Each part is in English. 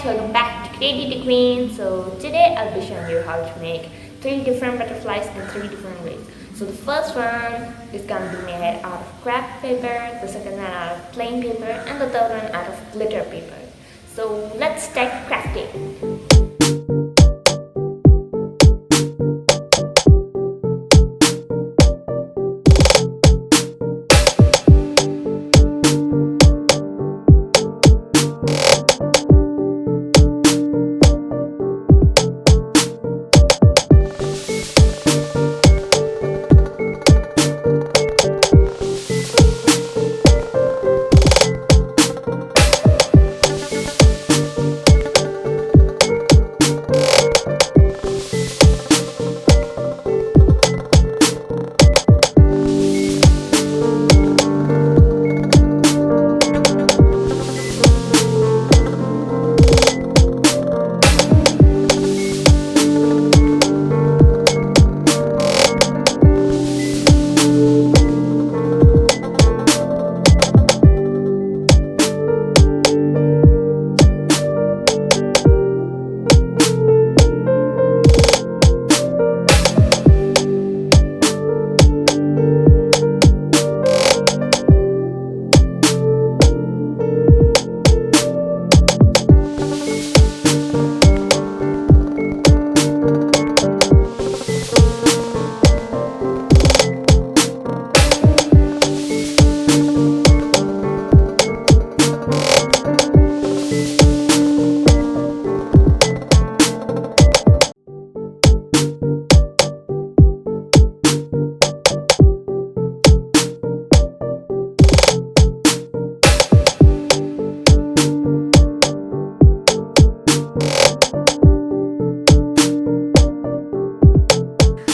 guys, welcome back to Creativity Queen. So today I'll be showing you how to make 3 different butterflies in 3 different ways. So the first one is going to be made out of craft paper, the second one out of plain paper, and the third one out of glitter paper. So let's start crafting.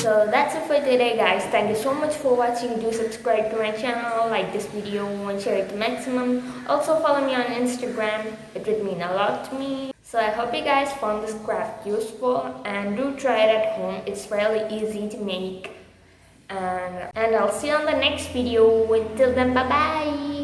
So that's it for today, guys. Thank you so much for watching. Do subscribe to my channel, like this video and share it to maximum. Also follow me on Instagram. It would mean a lot to me. So I hope you guys found this craft useful and do try it at home. It's really easy to make. And I'll see you on the next video. Until then, bye bye.